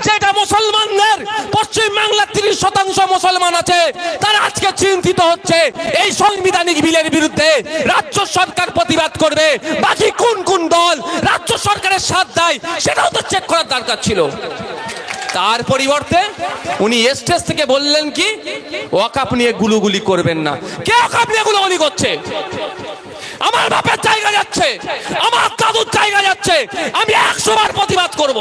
যেটা মুসলমানদের পশ্চিম বাংলার 30% মুসলমান আছে, তারা আজকে চিন্তিত হচ্ছে এই সাংবিধানিক বিলের বিরুদ্ধে রাজ্য সরকার প্রতিবাদ করবে। বাকি কোন কোন দল রাজ্য সরকারের সাথ দেয় সেটাও তো চেক করার দরকার ছিল। তার পরিবর্তে উনি স্টেজ থেকে বললেন কি, ওয়াকাফ নিয়ে গুলুগুলি করবেন না। কে ওয়াকাফ নিয়ে গুলুগুলি করছে? আমার বাপের জায়গা যাচ্ছে, আমার দাদুর জায়গা যাচ্ছে, আমি 100 বার প্রতিবাদ করব।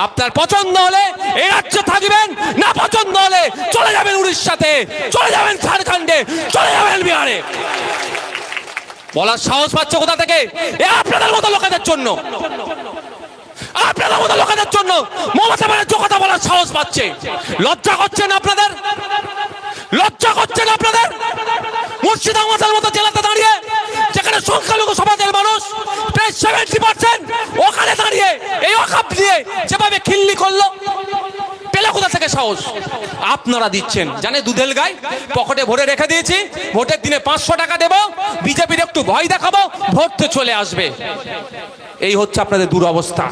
আপনার পছন্দ হলে এই রাজ্যে থাকবেন, না পছন্দ হলে চলে যাবেন উড়িষ্যাতে, চলে যাবেন ঝাড়খণ্ডে, চলে যাবেন বিহারে। বলার সাহস পাচ্ছে কোথা থেকে? আপনাদের মতো লোকেদের জন্য, আপনাদের মতো লোকেদের জন্য মমতা ব্যানার্জি কথা বলার সাহস পাচ্ছে। লজ্জা করছেন আপনাদের? লজ্জা করছেন আপনাদের? মুর্শিদাবাদের মতো জেলাতে দাঁড়িয়ে, যেখানে সংখ্যালঘু সমাজের মানুষ প্রায় 70%, ওখানে দাঁড়িয়ে এই ওয়াকাফ নিয়ে যেভাবে খিল্লি করলো, পেলে কোথা থেকে সাহস? আপনারা দিচ্ছেন, জানে দুধেল গাই পকেটে ভরে রেখে দিয়েছি, ভোটের দিনে 500 টাকা দেবো, বিজেপির একটু ভয় দেখাবো, ভোট তো চলে আসবে। এই হচ্ছে আপনাদের দুরবস্থা।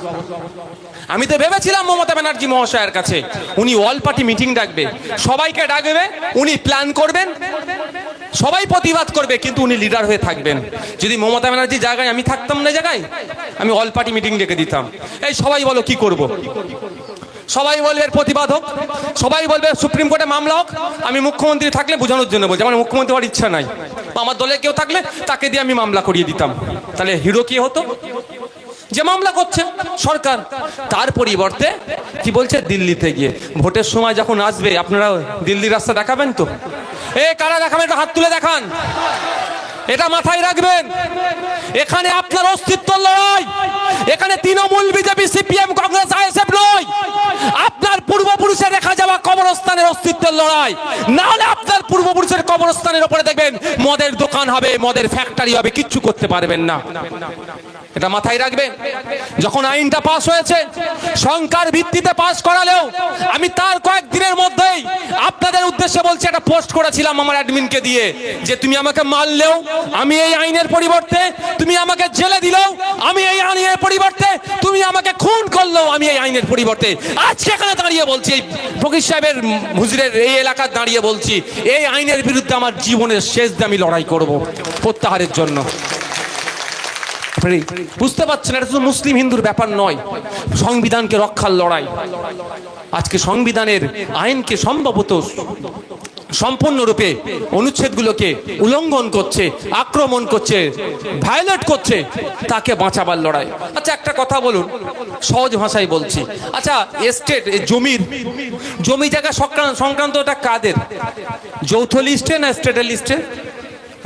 আমি তো ভেবেছিলাম মমতা ব্যানার্জি মহাশয়ের কাছে উনি অল পার্টি মিটিং ডাকবে, সবাইকে ডাকবে, উনি প্ল্যান করবেন, সবাই প্রতিবাদ করবে, কিন্তু উনি লিডার হয়ে থাকবেন। যদি মমতা ব্যানার্জির জায়গায় আমি থাকতাম না, জায়গায় আমি অল পার্টি মিটিং ডেকে দিতাম। এই সবাই বলো কি করব? সবাই বলবে প্রতিবাদ হোক, সবাই বলবে সুপ্রিম কোর্টে মামলা হোক। আমি মুখ্যমন্ত্রী থাকলে বোঝানোর জন্য বলছি, আমার মুখ্যমন্ত্রী হওয়ার ইচ্ছা নাই, আমার দলে কেউ থাকলে তাকে দিয়ে আমি মামলা করিয়ে দিতাম। তাহলে হিরো কি হতো? যে মামলা করছে সরকার। তার পরিবর্তে কি বলছে, দিল্লিতে গিয়ে ভোটের সময় যখন আসবে আপনারা দিল্লির রাস্তা দেখাবেন তো? কারা দেখাবেন? হাত তুলে দেখান, এটা মাথায় রাখবেন। এখানে আপনার অস্তিত্ব লড়াই, এখানে Trinamool, BJP, CPM, Congress, ISF নয়, আপনার পূর্বপুরুষের রেখা যাওয়া কবরস্থানের অস্তিত্বের লড়াই। না হলে আপনার পূর্বপুরুষের কবরস্থানের উপরে দেখবেন মদের দোকান হবে, মদের ফ্যাক্টরি হবে, কিচ্ছু করতে পারবেন না। এটা মাথায় রাখবেন। যখন আইনটা পাস হয়েছে, সংখ্যার ভিত্তিতে পাস করালেও আমি তার কয়েকদিনের মধ্যেই আপনাদের উদ্দেশ্যে বলছি, একটা পোস্ট করেছিলাম আমার অ্যাডমিনকে দিয়ে, যে তুমি আমাকে মারলেও আমি এই আইনের পরিবর্তে, তুমি আমাকে জেলে দিলেও আমি এই আইনের পরিবর্তে, তুমি আমাকে খুন করলেও আমি এই আইনের পরিবর্তে। আজকে এখানে দাঁড়িয়ে বলছি, ফকির সাহেবের হুজুরের এই এলাকায় দাঁড়িয়ে বলছি, এই আইনের বিরুদ্ধে আমার জীবনের শেষ দিয়ে আমি লড়াই করব প্রত্যাহারের জন্য। বুঝতে পারছেন, এটা শুধু মুসলিম হিন্দুর ব্যাপার নয়, সংবিধানকে রক্ষার লড়াই। আজকে সংবিধানের আইনকে সম্ভবত সম্পূর্ণরূপে অনুচ্ছেদগুলোকে উল্লঙ্ঘন করছে, আক্রমণ করছে, ভায়োলেট করছে, তাকে বাঁচাবার লড়াই। আচ্ছা একটা কথা বলুন, সহজ ভাষায় বলছি, আচ্ছা এস্টেট, জমি জায়গা সংক্রান্ত এটা কাদের? যৌথ লিস্টে না স্টেটের লিস্টে?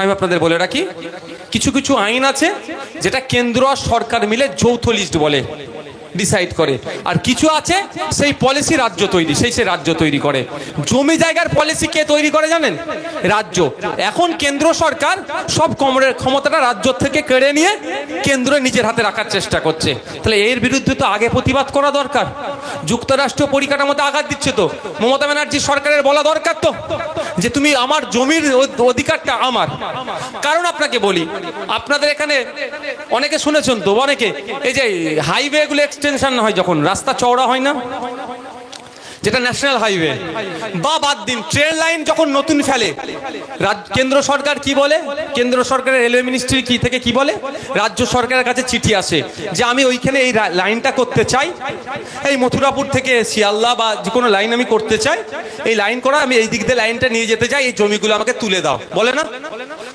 আমি আপনাদের বলে রাখি, কিছু কিছু আইন আছে যেটা কেন্দ্র আর সরকার মিলে যৌথ লিস্ট বলে, ডিসাইড করে, আর কিছু আছে সেই পলিসি রাজ্য তৈরি, সেই রাজ্য তৈরি করে। জমি জায়গার পলিসি কে তৈরি করে জানেন? রাজ্য। এখন কেন্দ্র সরকার সব ক্ষমতাটা রাজ্য থেকে কেড়ে নিয়ে কেন্দ্র নিজের হাতে রাখার চেষ্টা করছে। তাহলে এর বিরুদ্ধে তো আগে প্রতিবাদ করা দরকার। যুক্তরাষ্ট্র পরিকাঠামোতে আঘাত দিচ্ছে তো, মমতা ব্যানার্জি সরকারের বলা দরকার তো যে তুমি আমার জমির অধিকারটা আমার। কারণ আপনাকে বলি, আপনাদের এখানে অনেকে শুনেছেন তো, অনেকে এই যে হাইওয়ে গুলো এক্সটেনশন হয়, যখন রাস্তা চওড়া হয় না, যেটা ন্যাশনাল হাইওয়ে, বা বাদ দিন ট্রেন লাইন যখন নতুন ফেলে, কেন্দ্র সরকার কি বলে? কেন্দ্র সরকারের রেলওয়ে মিনিস্ট্রি কি থেকে কি বলে? রাজ্য সরকারের কাছে চিঠি আসে যে আমি ওইখানে এই লাইনটা করতে চাই, এই মথুরাপুর থেকে শিয়ালদা বা যে কোনো লাইন আমি করতে চাই, এই লাইন করা, আমি এই দিক দিয়ে লাইনটা নিয়ে যেতে চাই, এই জমিগুলো আমাকে তুলে দাও, বলে না?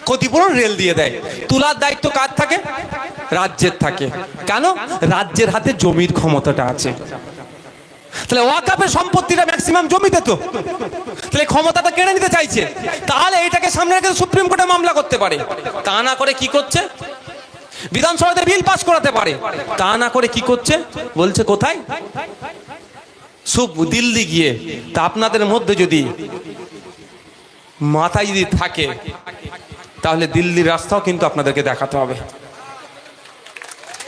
ক্ষতিপূরণ রেল দিয়ে দেয়। তোলার দায়িত্ব কার থাকে? রাজ্যের থাকে। কেন? রাজ্যের হাতে জমির ক্ষমতাটা আছে। তাহলে ওয়াকাফের সম্পত্তিটা ম্যাক্সিমাম জমিতে তো, তাহলে ক্ষমতাটা কেড়ে নিতে চাইছে। তাহলে এইটাকে সামনে রেখে সুপ্রিম কোর্টে মামলা করতে পারে। তা না করে কি করছে? বিধানসভাতে বিল পাস করাতে পারে। তা না করে কি করছে? বলছে কোথায়? দিল্লি গিয়ে। তা আপনাদের মধ্যে যদি মাথায় যদি থাকে, তাহলে দিল্লির রাস্তাও কিন্তু আপনাদেরকে দেখাতে হবে।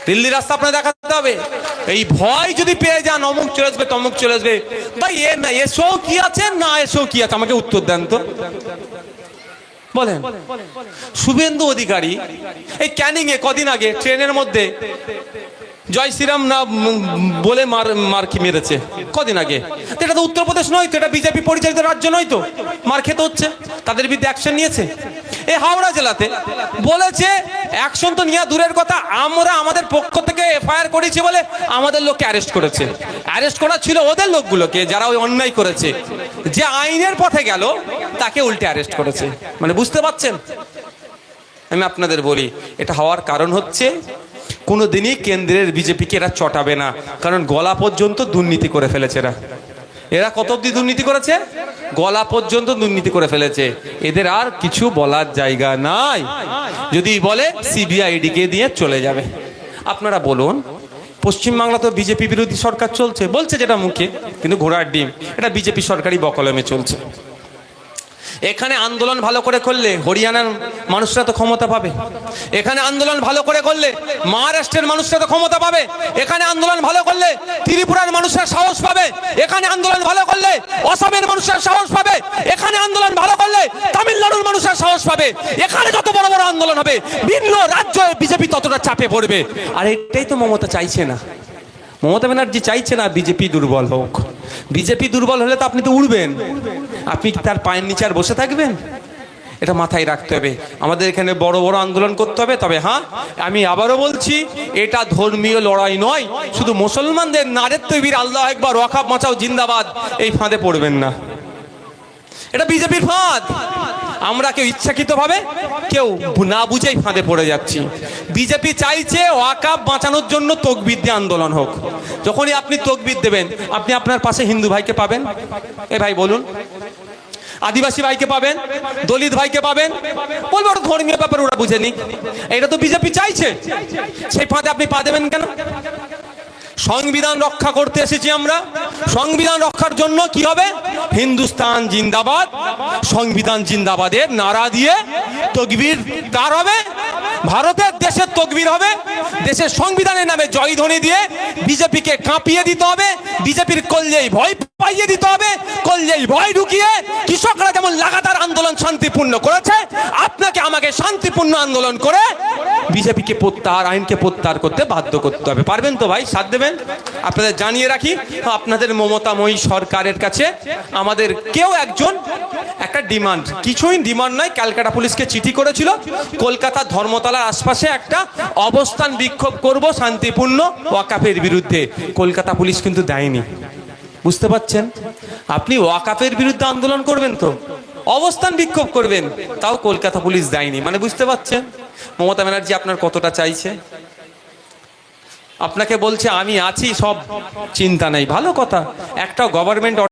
দিল্লির রাস্তা আপনার দেখাতে হবে। এই ভয় যদি পেয়ে যান, অমুক চলে আসবে, তমুক চলে আসবে, ভাই এ না এসো কি আছে, না এসো কি আছে, আমাকে উত্তর দেন তো, বলেন। শুভেন্দু অধিকারী এই ক্যানিং এ কদিন আগে ট্রেনের মধ্যে জয় শ্রীরাম না বলে মার কি মেরেছে কদিন আগে। এটা তো উত্তরপ্রদেশ নয় তো, এটা বিজেপি পরিচালিত রাজ্য নয় তো, মার খেতে হচ্ছে, তাদের বিরুদ্ধে অ্যাকশন নিয়েছে। এই হাওড়া জেলাতে বলেছে অ্যাকশন তো নিয়ে দূরের কথা, আমরা আমাদের পক্ষ থেকে এফআইআর করেছি বলে আমাদের লোককে অ্যারেস্ট করেছে। অ্যারেস্ট করা ছিল ওদের লোকগুলোকে যারা ওই অন্যায় করেছে, যে আইনের পথে গেল তাকে উল্টে অ্যারেস্ট করেছে। মানে বুঝতে পারছেন? আমি আপনাদের বলি এটা হওয়ার কারণ হচ্ছে কোনোদিনই কেন্দ্রের বিজেপিকে এরা চটাবে না, কারণ গলা পর্যন্ত দুর্নীতি করে ফেলেছে এরা। এরা কত অব্দি দুর্নীতি করেছে? গলা পর্যন্ত দুর্নীতি করে ফেলেছে। এদের আর কিছু বলার জায়গা নাই। যদি বলে সিবিআইডিকে দিয়ে চলে যাবে। আপনারা বলুন, পশ্চিমবাংলা তো বিজেপি বিরোধী সরকার চলছে, বলছে যেটা মুখে, কিন্তু ঘোড়ার ডিম, এটা বিজেপি সরকারি বকলমে চলছে। এখানে আন্দোলন ভালো করে করলে হরিয়ানার মানুষরা তো ক্ষমতা পাবে, এখানে আন্দোলন ভালো করে করলে মহারাষ্ট্রের মানুষরা তো ক্ষমতা পাবে, এখানে আন্দোলন ভালো করলে ত্রিপুরার মানুষরা সাহস পাবে, এখানে আন্দোলন ভালো করলে অসমের মানুষরা সাহস পাবে, এখানে আন্দোলন ভালো করলে তামিলনাড়ুর মানুষরা সাহস পাবে। এখানে যত বড় বড় আন্দোলন হবে ভিন্ন রাজ্যে বিজেপি ততটা চাপে পড়বে। আর এটাই তো মমতা চাইছে না। মমতা ব্যানার্জি চাইছে না বিজেপি দুর্বল হোক। বিজেপি দুর্বল হলে তো আপনি তো উড়বেন, আপনি কি তার পায়ের নিচে আর বসে থাকবেন? এটা মাথায় রাখতে হবে। আমাদের এখানে বড় বড় আন্দোলন করতে হবে। তবে হ্যাঁ, আমি আবারও বলছি, এটা ধর্মীয় লড়াই নয়। শুধু মুসলমানদের নারের তৈবির আল্লাহ একবার ওয়াকাফ বাঁচাও জিন্দাবাদ এই ফাঁদে পড়বেন না। এটা বিজেপির ফাঁদ। আমরা কেউ ইচ্ছাকৃতভাবে কেউ না বুঝেই ফাঁদে পড়ে যাচ্ছি। বিজেপি চাইছে ওয়াকাফ বাঁচানোর জন্য তকবির দিয়ে আন্দোলন হোক। যখনই আপনি তকবির দেবেন, আপনি আপনার পাশে হিন্দু ভাইকে পাবেন, এ ভাই বলুন, আদিবাসী ভাইকে পাবেন, দলিত ভাইকে পাবেন, বলবো ওটা ধর্মীয় ব্যাপার, ওরা বুঝেনি। এটা তো বিজেপি চাইছে, সেই ফাঁদে আপনি পা দেবেন কেন? সংবিধান রক্ষা করতে এসেছি আমরা। সংবিধান রক্ষার জন্য কি হবে? হিন্দুস্তান জিন্দাবাদ, সংবিধান জিন্দাবাদের নারা দিয়ে তকবীর তার হবে, ভারতের দেশের তকবীর হবে, দেশের সংবিধানের নামে জয়ধ্বনি দিয়ে বিজেপিকে কাঁপিয়ে দিতে হবে, বিজেপির কলজেই ভয় পাইয়ে দিতে হবে, কলজেই ভয় ঢুকিয়ে কৃষকরা যেমন লাগাতার আন্দোলন শান্তিপূর্ণ করেছে, আপনাকে আমাকে শান্তিপূর্ণ আন্দোলন করে বিজেপিকে প্রত্যাহার, আইনকে প্রত্যাহার করতে বাধ্য করতে হবে। পারবেন তো ভাই? সাথ দেবেন? আপনাদের জানিয়ে রাখি, আপনাদের মমতাময়ী সরকারের কাছে আমাদের কেউ একজন একটা ডিমান্ড, কিছুই ডিমান্ড নয়, ক্যালকাটা পুলিশকে চিঠি করেছিল কলকাতা ধর্মতলার আশপাশে একটা অবস্থান বিক্ষোভ করব শান্তিপূর্ণ ওয়াকাফের বিরুদ্ধে। কলকাতা পুলিশ কিন্তু দেয়নি। বুঝতে পারছেন? আপনি ওয়াকাফের বিরুদ্ধে আন্দোলন করবেন তো অবস্থান বিক্ষোভ করবেন, তাও কলকাতা পুলিশ দেয়নি। মানে বুঝতে পারছেন মমতা ব্যানার্জি আপনার কতটা চাইছে। আপনাকে বলছে আমি আছি, সব চিন্তা নেই, ভালো কথা। একটা গভর্নমেন্ট